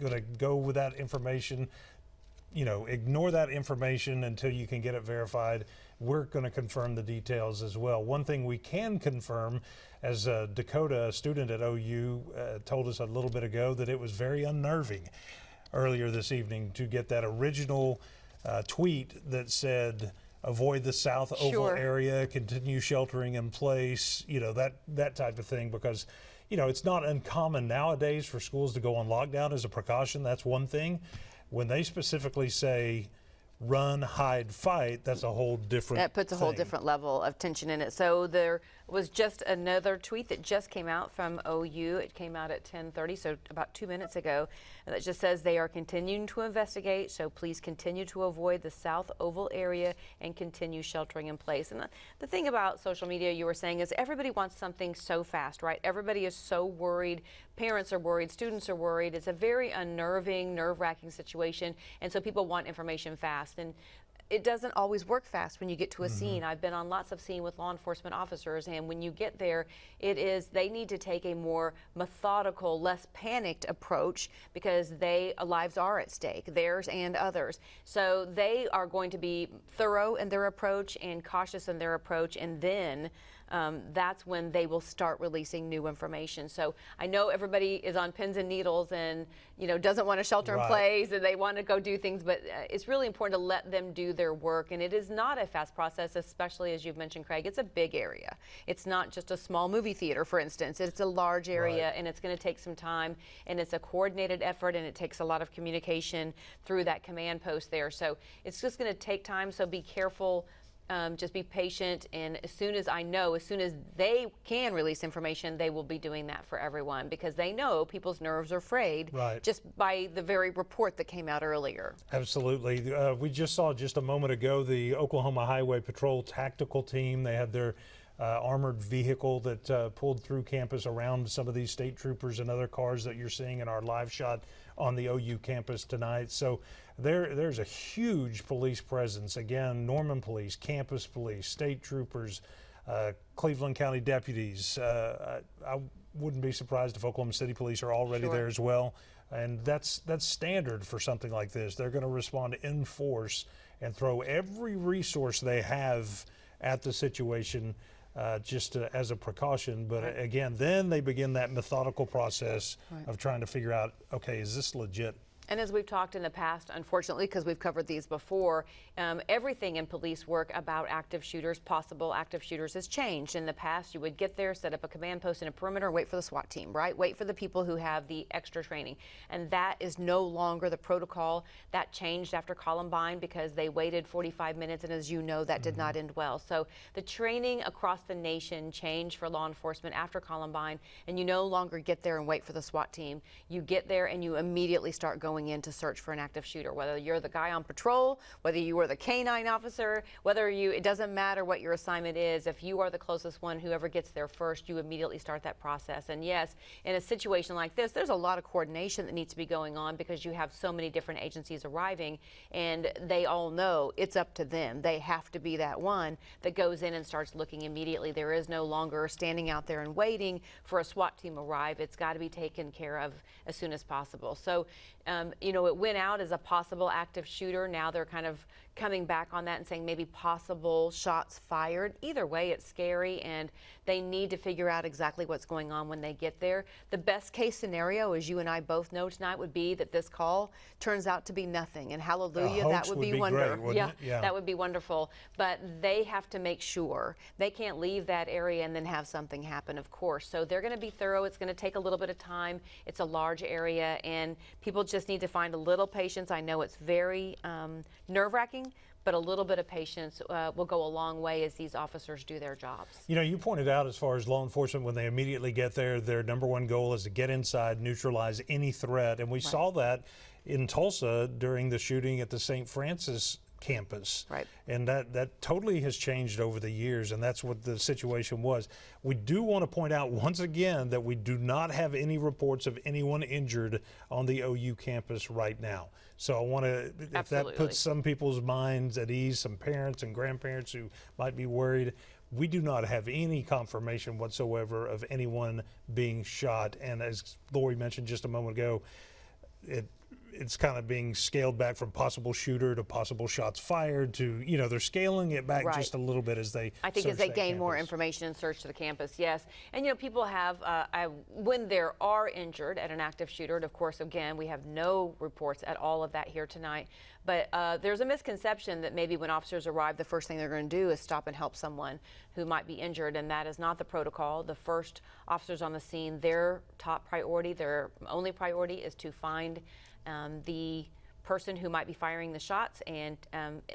going to go with that information. You know, ignore that information until you can get it verified. We're going to confirm the details as well. One thing we can confirm, as Dakota, a student at OU, told us a little bit ago, that it was very unnerving earlier this evening to get that original tweet that said, avoid the South Oval area, continue sheltering in place, you know, that type of thing, because, you know, it's not uncommon nowadays for schools to go on lockdown as a precaution. That's one thing. When they specifically say run, hide, fight, that's a whole different That puts a whole different level of tension in it. So there was just another tweet that just came out from OU. It came out at 10:30, so about 2 minutes ago. And it just says they are continuing to investigate, so please continue to avoid the South Oval area and continue sheltering in place. And the thing about social media, you were saying, is everybody wants something so fast, right? Everybody is so worried. Parents are worried, students are worried. It's a very unnerving, nerve-wracking situation, and so people want information fast. And it doesn't always work fast when you get to a scene. I've been on lots of scenes with law enforcement officers, and when you get there, they need to take a more methodical, less panicked approach, because lives are at stake, theirs and others. So they are going to be thorough in their approach and cautious in their approach, and then that's when they will start releasing new information. So I know everybody is on pins and needles and, you know, doesn't want to shelter in place, and they want to go do things, but it's really important to let them do their work. And it is not a fast process, especially as you've mentioned, Craig. It's a big area. It's not just a small movie theater, for instance. It's a large area, and it's going to take some time, and it's a coordinated effort, and it takes a lot of communication through that command post there. So it's just going to take time, so be careful. Just be patient, and as soon as they can release information, they will be doing that for everyone, because they know people's nerves are frayed just by the very report that came out earlier. Absolutely. We just saw just a moment ago the Oklahoma Highway Patrol tactical team. They had their armored vehicle that pulled through campus around some of these state troopers and other cars that you're seeing in our live shot on the OU campus tonight. So there's a huge police presence. Again, Norman Police, campus police, state troopers, Cleveland County deputies. I wouldn't be surprised if Oklahoma City Police are already there as well. And that's standard for something like this. They're going to respond in force and throw every resource they have at the situation as a precaution. But again, then they begin that methodical process of trying to figure out, okay, is this legit? And as we've talked in the past, unfortunately, because we've covered these before, everything in police work about active shooters, possible active shooters, has changed. In the past, you would get there, set up a command post in a perimeter, wait for the SWAT team, right? Wait for the people who have the extra training. And that is no longer the protocol. That changed after Columbine because they waited 45 minutes, and as you know, that did not end well. So the training across the nation changed for law enforcement after Columbine, and you no longer get there and wait for the SWAT team. You get there and you immediately start going in to search for an active shooter, whether you're the guy on patrol, whether you were the K-9 officer, it doesn't matter what your assignment is. If you are the closest one, whoever gets there first, you immediately start that process. And yes, in a situation like this, there's a lot of coordination that needs to be going on because you have so many different agencies arriving, and they all know it's up to them. They have to be that one that goes in and starts looking immediately. There is no longer standing out there and waiting for a SWAT team to arrive. It's got to be taken care of as soon as possible. So it went out as a possible active shooter. Now they're kind of coming back on that and saying maybe possible shots fired. Either way, it's scary, and they need to figure out exactly what's going on when they get there. The best case scenario, as you and I both know tonight, would be that this call turns out to be nothing, and hallelujah, that would be wonderful. Yeah, that would be wonderful. But they have to make sure they can't leave that area and then have something happen, of course. So they're going to be thorough. It's going to take a little bit of time. It's a large area, and people just need to find a little patience. I know it's very nerve-wracking, but a little bit of patience will go a long way as these officers do their jobs. You pointed out as far as law enforcement, when they immediately get there, their number one goal is to get inside, neutralize any threat. And we saw that in Tulsa during the shooting at the St. Francis campus. Right. And that totally has changed over the years, and that's what the situation was. We do want to point out once again that we do not have any reports of anyone injured on the OU campus right now. So I want to, if that puts some people's minds at ease, some parents and grandparents who might be worried, we do not have any confirmation whatsoever of anyone being shot. And as Lori mentioned just a moment ago, it's kind of being scaled back from possible shooter to possible shots fired to, they're scaling it back just a little bit as they I think as they gain more information and search to the campus, yes. And, people have, when there are injured at an active shooter, and of course, again, we have no reports at all of that here tonight, but there's a misconception that maybe when officers arrive, the first thing they're going to do is stop and help someone who might be injured, and that is not the protocol. The first officers on the scene, their top priority, their only priority is to find the person who might be firing the shots and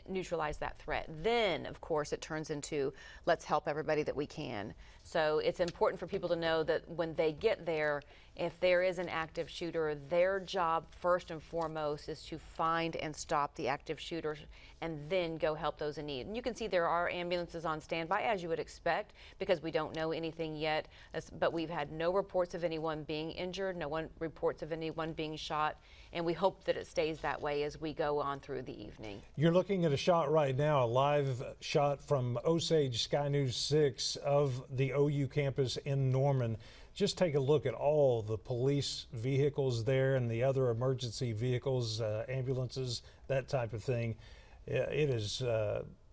neutralize that threat. Then, of course, it turns into let's help everybody that we can. So it's important for people to know that when they get there, if there is an active shooter, their job first and foremost is to find and stop the active shooter and then go help those in need. And you can see there are ambulances on standby, as you would expect, because we don't know anything yet, but we've had no reports of anyone being injured, reports of anyone being shot, and we hope that it stays that way as we go on through the evening. You're looking at a shot right now, a live shot from Osage Sky News 6 of the OU campus in Norman. Just take a look at all the police vehicles there and the other emergency vehicles, ambulances, that type of thing. It is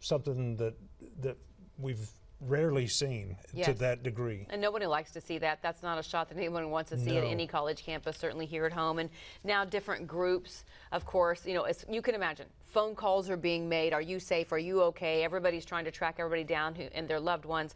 something that we've rarely seen to that degree. And nobody likes to see that. That's not a shot that anyone wants to see at any college campus, certainly here at home. And now different groups, of course, you can imagine, phone calls are being made. Are you safe? Are you okay? Everybody's trying to track everybody down and their loved ones.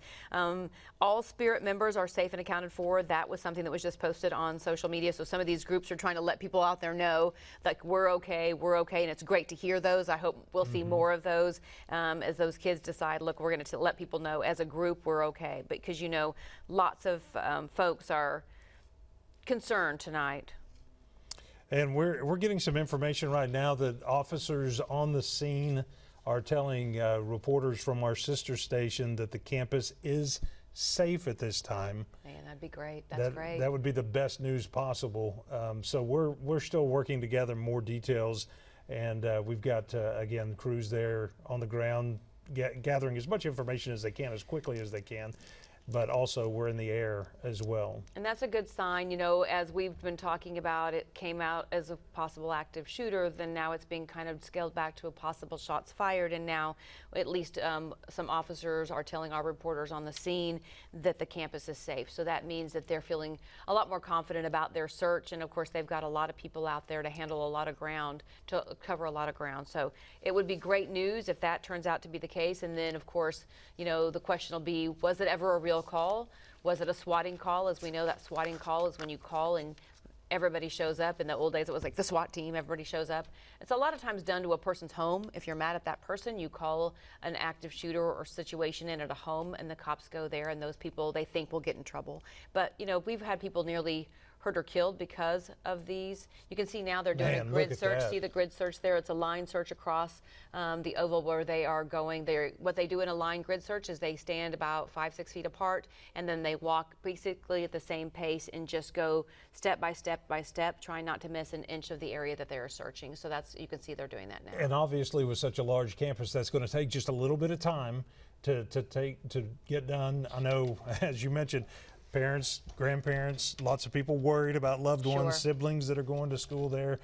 All Spirit members are safe and accounted for. That was something that was just posted on social media. So some of these groups are trying to let people out there know, like, we're okay, and it's great to hear those. I hope we'll see more of those as those kids decide, look, we're going to let people know as a group we're okay. Because, lots of folks are concerned tonight. And we're getting some information right now that officers on the scene are telling reporters from our sister station that the campus is safe at this time. Man, that'd be great. That's great. That would be the best news possible. So we're still working to gather more details, and we've got again crews there on the ground gathering as much information as they can, as quickly as they can. but also we're in the air as well. And that's a good sign. You know, as we've been talking about, it came out as a possible active shooter, then now it's being kind of scaled back to a possible shots fired, and now at least some officers are telling our reporters on the scene that the campus is safe. So that means that they're feeling a lot more confident about their search, and of course they've got a lot of people out there to handle a lot of ground, to cover a lot of ground. So it would be great news if that turns out to be the case. And then of course, you know, the question will be, was it ever a real call? Was it a swatting call? As we know, that swatting call is when you call and everybody shows up. In the old days, it was like the SWAT team, everybody shows up. It's a lot of times done to a person's home. If you're mad at that person, you call an active shooter or situation in at a home, and the cops go there, and those people they think will get in trouble. But, you know, we've had people nearly hurt or killed because of these. You can see now they're doing a grid search. See the grid search there? It's a line search across the oval where they are going. What they do in a line grid search is they stand about 5-6 feet apart, and then they walk basically at the same pace and just go step by step by step, trying not to miss an inch of the area that they are searching. So that's, you can see they're doing that now. And obviously with such a large campus, that's going to take just a little bit of time to get done. I know, as you mentioned, parents, grandparents, lots of people worried about loved ones, siblings that are going to school there.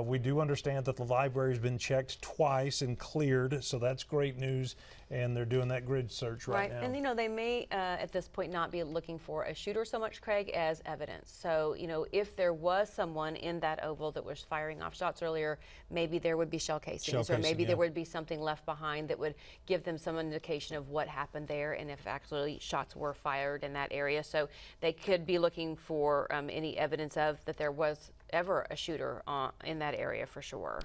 We do understand that the library has been checked twice and cleared, so that's great news. And they're doing that grid search right now. And you know, they may at this point not be looking for a shooter so much, Craig, as evidence. So, you know, if there was someone in that oval that was firing off shots earlier, maybe there would be shell casings, or maybe there would be something left behind that would give them some indication of what happened there and if actually shots were fired in that area. So they could be looking for any evidence of that there was ever a shooter in that area for sure.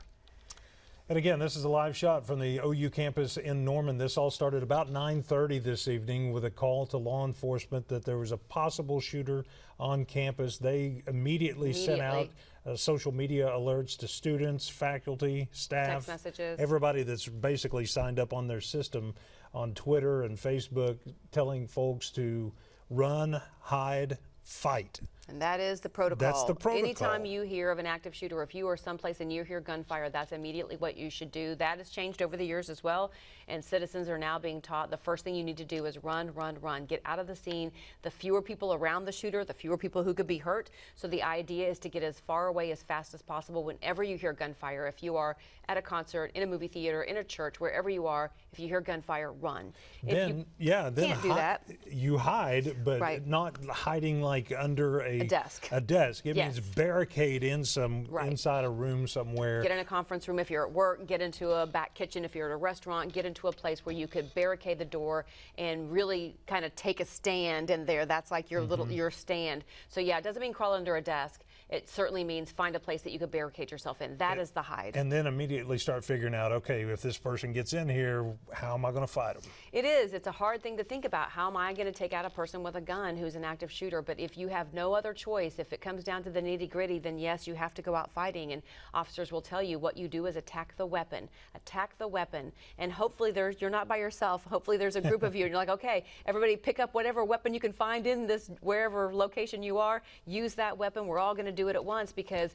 And again, this is a live shot from the OU campus in Norman. This all started about 9:30 this evening with a call to law enforcement that there was a possible shooter on campus. They immediately sent out social media alerts to students, faculty, staff, text messages, everybody that's basically signed up on their system on Twitter and Facebook, telling folks to run, hide, fight. And that is the protocol. That's the protocol. Anytime you hear of an active shooter, if you are someplace and you hear gunfire, that's immediately what you should do. That has changed over the years as well, and citizens are now being taught the first thing you need to do is run, run, run. Get out of the scene. The fewer people around the shooter, the fewer people who could be hurt. So the idea is to get as far away as fast as possible whenever you hear gunfire. If you are at a concert, in a movie theater, in a church, wherever you are, if you hear gunfire, run. Then can't do that. You hide, but not hiding like under a desk. A desk. It means barricade in inside a room somewhere. Get in a conference room if you're at work. Get into a back kitchen if you're at a restaurant. Get into a place where you could barricade the door and really kind of take a stand in there. That's like your your stand. So yeah, it doesn't mean crawl under a desk. It certainly means find a place that you could barricade yourself in. That is the hide. And then immediately start figuring out, okay, if this person gets in here, how am I going to fight them? It is. It's a hard thing to think about. How am I going to take out a person with a gun who's an active shooter? But if you have no other choice, if it comes down to the nitty-gritty, then yes, you have to go out fighting. And officers will tell you what you do is attack the weapon. Attack the weapon. And hopefully you're not by yourself. Hopefully there's a group of you and you're like, okay, everybody pick up whatever weapon you can find in this, wherever location you are. Use that weapon. We're all going to do it at once, because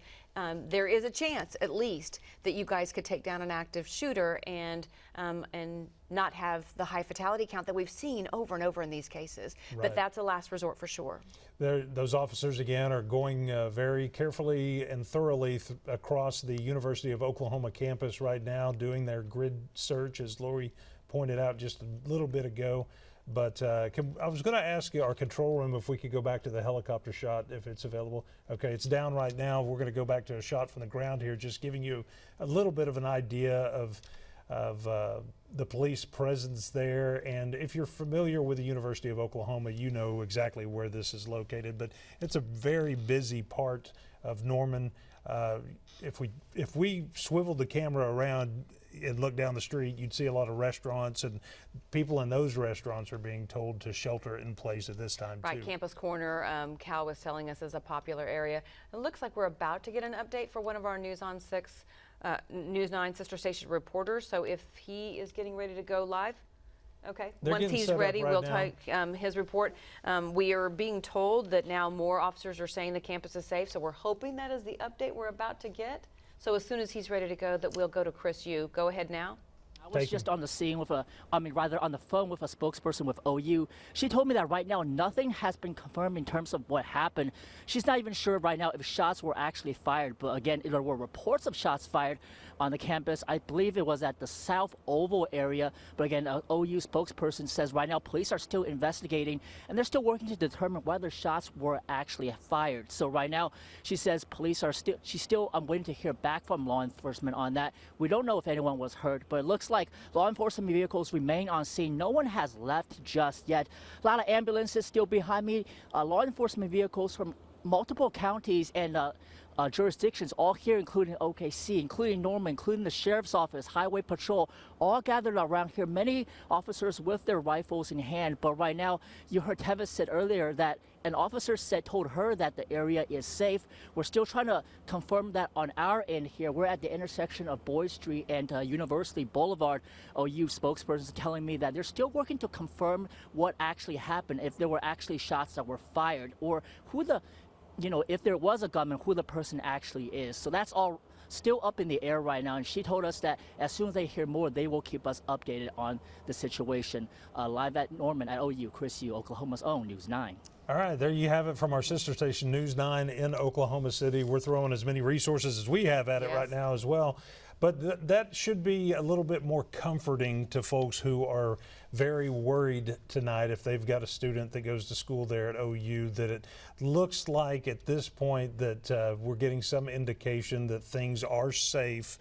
there is a chance, at least, that you guys could take down an active shooter and not have the high fatality count that we've seen over and over in these cases. Right. But that's a last resort for sure. Those officers, again, are going very carefully and thoroughly across the University of Oklahoma campus right now, doing their grid search, as Lori pointed out just a little bit ago. But I was going to ask you, our control room, if we could go back to the helicopter shot, if it's available. Okay, it's down right now. We're going to go back to a shot from the ground here, just giving you a little bit of an idea of the police presence there. And if you're familiar with the University of Oklahoma, you know exactly where this is located. But it's a very busy part of Norman. If we swiveled the camera around and look down the street, you'd see a lot of restaurants, and people in those restaurants are being told to shelter in place at this time, Right, too. Campus Corner, Cal was telling us, is a popular area. It looks like we're about to get an update for one of our News 9 sister station reporters. So if he is getting ready to go live, okay. Once he's ready, we'll take his report. We are being told that now more officers are saying the campus is safe, so we're hoping that is the update we're about to get. So as soon as he's ready to go, that we'll go to Chris Yu. Go ahead now. I was just on the scene with on the phone with a spokesperson with OU. She told me that right now nothing has been confirmed in terms of what happened. She's not even sure right now if shots were actually fired. But again, there were reports of shots fired on the campus. I believe it was at the South Oval area. But again, an OU spokesperson says right now police are still investigating and they're still working to determine whether shots were actually fired. So right now, she says police are still I'm waiting to hear back from law enforcement on that. We don't know if anyone was hurt, but it looks like law enforcement vehicles remain on scene. No one has left just yet. A lot of ambulances still behind me. Law enforcement vehicles from multiple counties and jurisdictions all here, including OKC, including Norman, including the Sheriff's Office, Highway Patrol, all gathered around here. Many officers with their rifles in hand. But right now, you heard Tevis said earlier that an officer told her that the area is safe. We're still trying to confirm that on our end here. We're at the intersection of Boyd Street and University Boulevard. OU spokespersons telling me that they're still working to confirm what actually happened, if there were actually shots that were fired, or who if there was a gunman, who the person actually is. So that's all still up in the air right now. And she told us that as soon as they hear more, they will keep us updated on the situation. Live at Norman at OU, Chris Yu, Oklahoma's own News 9. All right, there you have it from our sister station, News 9 in Oklahoma City. We're throwing as many resources as we have at it right now as well. But that should be a little bit more comforting to folks who are very worried tonight if they've got a student that goes to school there at OU, that it looks like at this point that we're getting some indication that things are safe.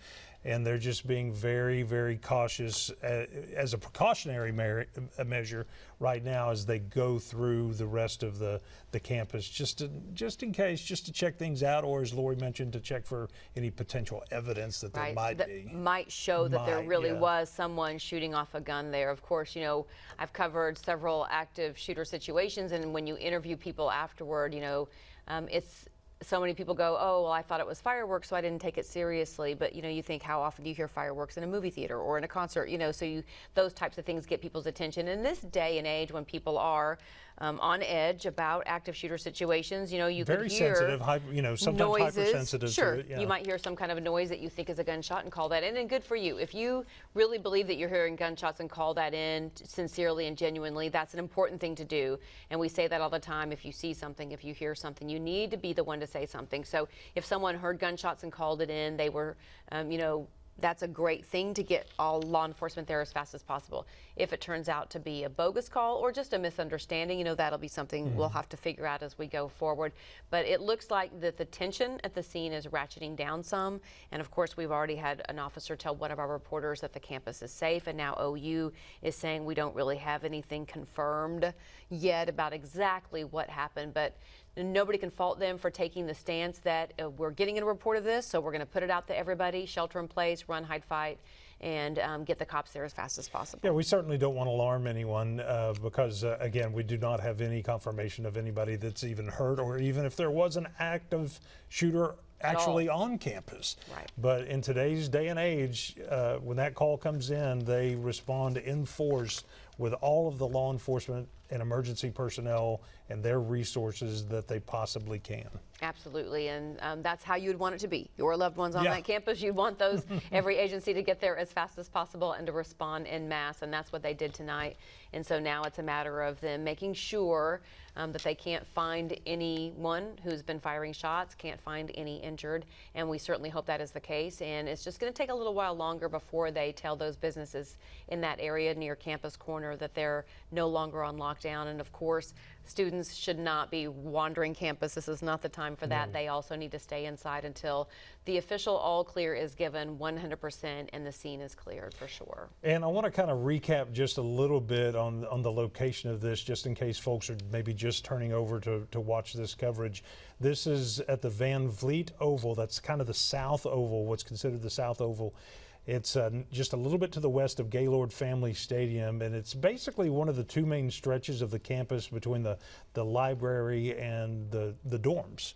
And they're just being very, very cautious as a precautionary measure right now as they go through the rest of the campus, just in case, just to check things out, or as Lori mentioned, to check for any potential evidence that there might show that there really was someone shooting off a gun there. Of course, I've covered several active shooter situations, and when you interview people afterward, it's so many people go, oh, well, I thought it was fireworks, so I didn't take it seriously. But, you think how often do you hear fireworks in a movie theater or in a concert, so those types of things get people's attention. In this day and age when people are on edge about active shooter situations, you very could hear sensitive, sometimes noises. Hypersensitive Sure, to it. Yeah. You might hear some kind of a noise that you think is a gunshot and call that in, and good for you. If you really believe that you're hearing gunshots and call that in sincerely and genuinely, that's an important thing to do. And we say that all the time. If you see something, if you hear something, you need to be the one to say something. So if someone heard gunshots and called it in, they were, that's a great thing to get all law enforcement there as fast as possible. If it turns out to be a bogus call or just a misunderstanding, that'll be something we'll have to figure out as we go forward. But it looks like that the tension at the scene is ratcheting down some. And of course, we've already had an officer tell one of our reporters that the campus is safe. And now OU is saying we don't really have anything confirmed yet about exactly what happened. But nobody can fault them for taking the stance that we're getting a report of this, so we're going to put it out to everybody, shelter in place, run, hide, fight, and get the cops there as fast as possible. Yeah, we certainly don't want to alarm anyone because, again, we do not have any confirmation of anybody that's even hurt, or even if there was an active shooter actually on campus. Right. But in today's day and age, when that call comes in, they respond in force with all of the law enforcement and emergency personnel and their resources that they possibly can. Absolutely, and that's how you'd want it to be. Your loved ones on that campus, you'd want those, every agency to get there as fast as possible and to respond en masse, and that's what they did tonight. And so now it's a matter of them making sure that they can't find anyone who's been firing shots, can't find any injured, and we certainly hope that is the case. And it's just going to take a little while longer before they tell those businesses in that area near Campus Corner that they're no longer on lockdown. And of course, students should not be wandering campus. This is not the time for that. They also need to stay inside until the official all clear is given 100% and the scene is cleared for sure. And I want to kind of recap just a little bit on the location of this, just in case folks are maybe just turning over to watch this coverage. This is at the Van Vliet Oval. That's kind of the South Oval, what's considered the South Oval. It's just a little bit to the west of Gaylord Family Stadium, and it's basically one of the two main stretches of the campus between the library and the dorms.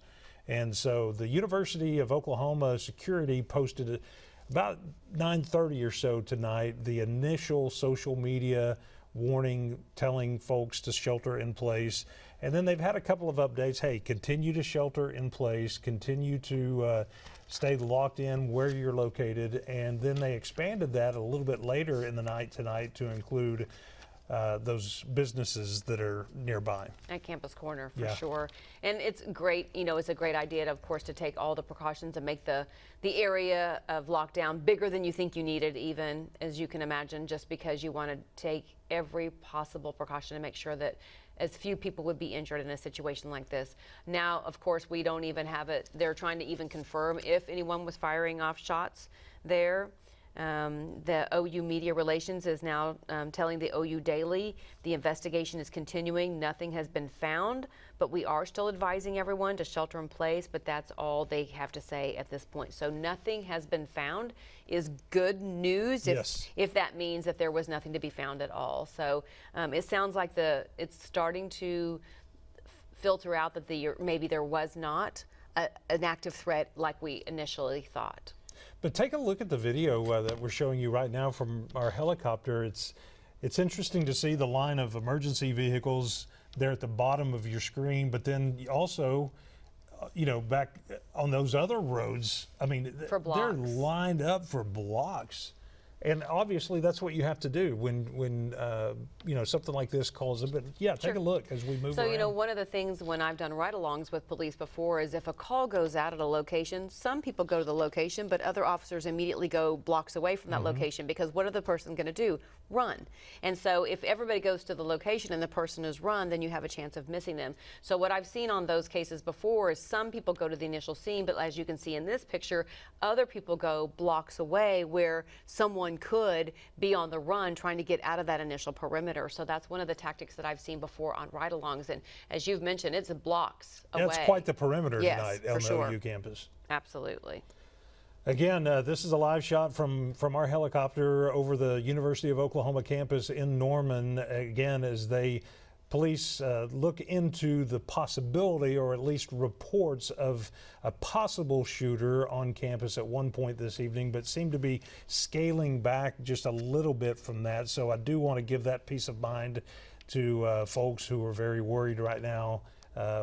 And so the University of Oklahoma security posted about 9:30 or so tonight the initial social media warning telling folks to shelter in place. And then they've had a couple of updates. Hey, continue to shelter in place, continue to stay locked in where you're located. And then they expanded that a little bit later in the night tonight to include those businesses that are nearby. At Campus Corner, for Yeah. sure. And it's great, you know, it's a great idea, of course, to take all the precautions and make the area of lockdown bigger than you think you needed, even, as you can imagine, just because you want to take every possible precaution to make sure that as few people would be injured in a situation like this. Now, of course, we don't even have it. They're trying to even confirm if anyone was firing off shots there. The OU Media Relations is now telling the OU Daily the investigation is continuing. Nothing has been found, but we are still advising everyone to shelter in place, but that's all they have to say at this point. So nothing has been found is good news if that means that there was nothing to be found at all. So it sounds like it's starting to filter out that maybe there was not an active threat like we initially thought. But take a look at the video that we're showing you right now from our helicopter. It's interesting to see the line of emergency vehicles there at the bottom of your screen, but then also, you know, back on those other roads, I mean, they're lined up for blocks. And obviously that's what you have to do when you know, something like this calls in. But yeah, take a look as we move around. So, you know, one of the things when I've done ride-alongs with police before is if a call goes out at a location, some people go to the location, but other officers immediately go blocks away from that location, because what are the person going to do? Run. And so if everybody goes to the location and the person is run, then you have a chance of missing them. So what I've seen on those cases before is some people go to the initial scene, but as you can see in this picture, other people go blocks away where someone could be on the run trying to get out of that initial perimeter. So that's one of the tactics that I've seen before on ride-alongs. And as you've mentioned, it's blocks away. That's quite the perimeter tonight on the OU campus. Absolutely. Again, this is a live shot from our helicopter over the University of Oklahoma campus in Norman. Again, as police look into the possibility, or at least reports of a possible shooter on campus at one point this evening, but seem to be scaling back just a little bit from that. So I do want to give that peace of mind to folks who are very worried right now.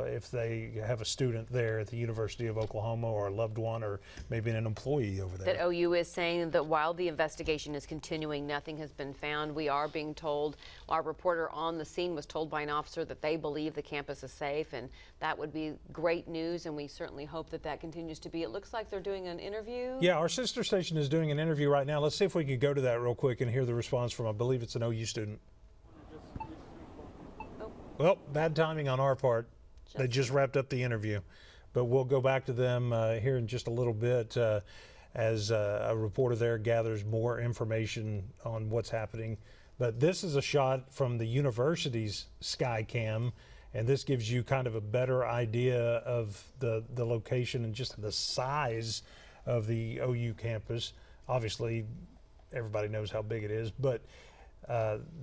If they have a student there at the University of Oklahoma, or a loved one, or maybe an employee over there. That OU is saying that while the investigation is continuing, nothing has been found. We are being told, our reporter on the scene was told by an officer that they believe the campus is safe, and that would be great news, and we certainly hope that that continues to be. It looks like they're doing an interview. Yeah, our sister station is doing an interview right now. Let's see if we can go to that real quick and hear the response from, I believe it's an OU student. Well, bad timing on our part. They just wrapped up the interview, but we'll go back to them here in just a little bit as a reporter there gathers more information on what's happening. But this is a shot from the university's Skycam, and this gives you kind of a better idea of the location and just the size of the OU campus. Obviously, everybody knows how big it is, but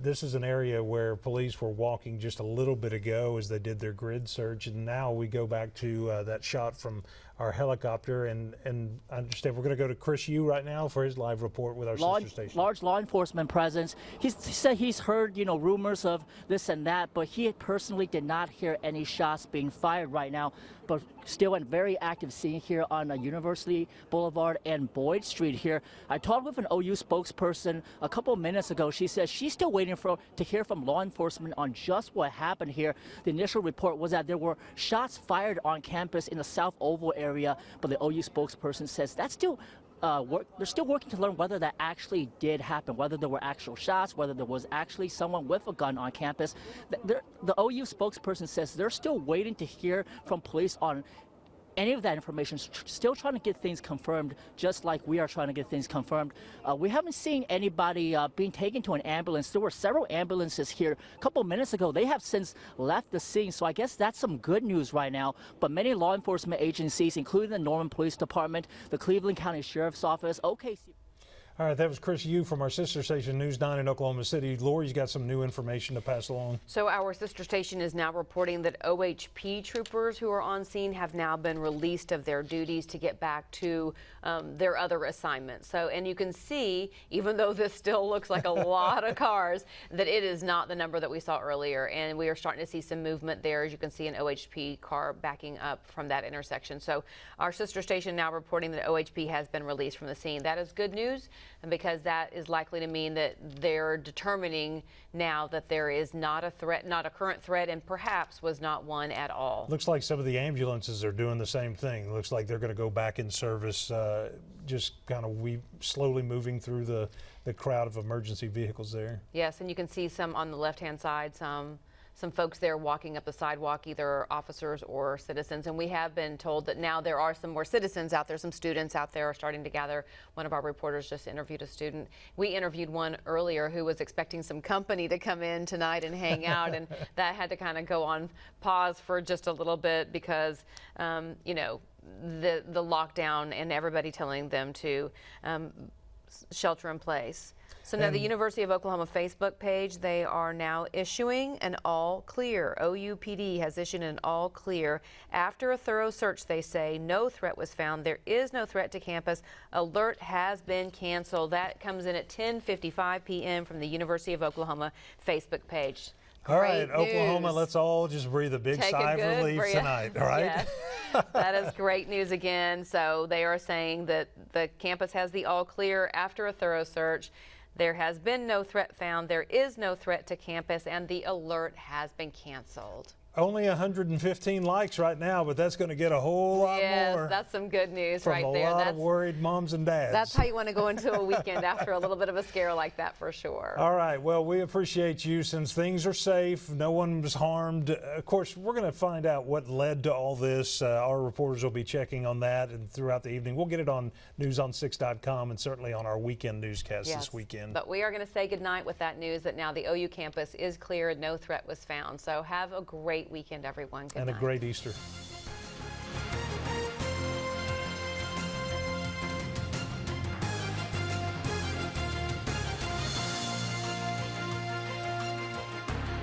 this is an area where police were walking just a little bit ago as they did their grid search, and now we go back to that shot from our helicopter, and I understand we're going to go to Chris Yu right now for his live report with our sister station. Large law enforcement presence. He said he's heard, you know, rumors of this and that, but he personally did not hear any shots being fired right now. But still a very active scene here on University Boulevard and Boyd Street here. I talked with an OU spokesperson a couple minutes ago. She says she's still waiting to hear from law enforcement on just what happened here. The initial report was that there were shots fired on campus in the South Oval area, but the OU spokesperson says that's still they're still working to learn whether that actually did happen, whether there were actual shots, whether there was actually someone with a gun on campus. The OU spokesperson says they're still waiting to hear from police on any of that information, still trying to get things confirmed, just like we are trying to get things confirmed. We haven't seen anybody being taken to an ambulance. There were several ambulances here a couple minutes ago. They have since left the scene, so I guess that's some good news right now. But many law enforcement agencies, including the Norman Police Department, the Cleveland County Sheriff's Office, OKC. All right, that was Chris Yu from our sister station News 9 in Oklahoma City. Lori's got some new information to pass along. So our sister station is now reporting that OHP troopers who are on scene have now been released of their duties to get back to their other assignments. So, and you can see, even though this still looks like a lot of cars, that it is not the number that we saw earlier. And we are starting to see some movement there. As you can see, an OHP car backing up from that intersection. So our sister station now reporting that OHP has been released from the scene. That is good news, because that is likely to mean that they're determining now that there is not a threat, not a current threat, and perhaps was not one at all. Looks like some of the ambulances are doing the same thing. Looks like they're going to go back in service, just kind of slowly moving through the crowd of emergency vehicles there. Yes, and you can see some on the left-hand side, some folks there walking up the sidewalk, either officers or citizens. And we have been told that now there are some more citizens out there, some students out there are starting to gather. One of our reporters just interviewed a student. We interviewed one earlier who was expecting some company to come in tonight and hang out, and that had to kind of go on pause for just a little bit because, you know, the lockdown and everybody telling them to shelter in place. So now the University of Oklahoma Facebook page, they are now issuing an all clear. OUPD has issued an all clear. After a thorough search, they say no threat was found. There is no threat to campus. Alert has been canceled. That comes in at 10:55 p.m. from the University of Oklahoma Facebook page. All right, Great news. Oklahoma, let's all just breathe a big sigh of relief tonight, all right? Yes. That is great news again. So they are saying that the campus has the all clear after a thorough search. There has been no threat found. There is no threat to campus, and the alert has been canceled. Only 115 likes right now, but that's going to get a whole lot more. Yes, that's some good news right there. From a lot of worried moms and dads. That's how you want to go into a weekend after a little bit of a scare like that, for sure. All right. Well, we appreciate you. Since things are safe, no one was harmed. Of course, we're going to find out what led to all this. Our reporters will be checking on that, and throughout the evening, we'll get it on newson6.com and certainly on our weekend newscast this weekend. But we are going to say goodnight with that news that now the OU campus is clear and no threat was found. So have a great weekend, everyone. Good night. And a great Easter.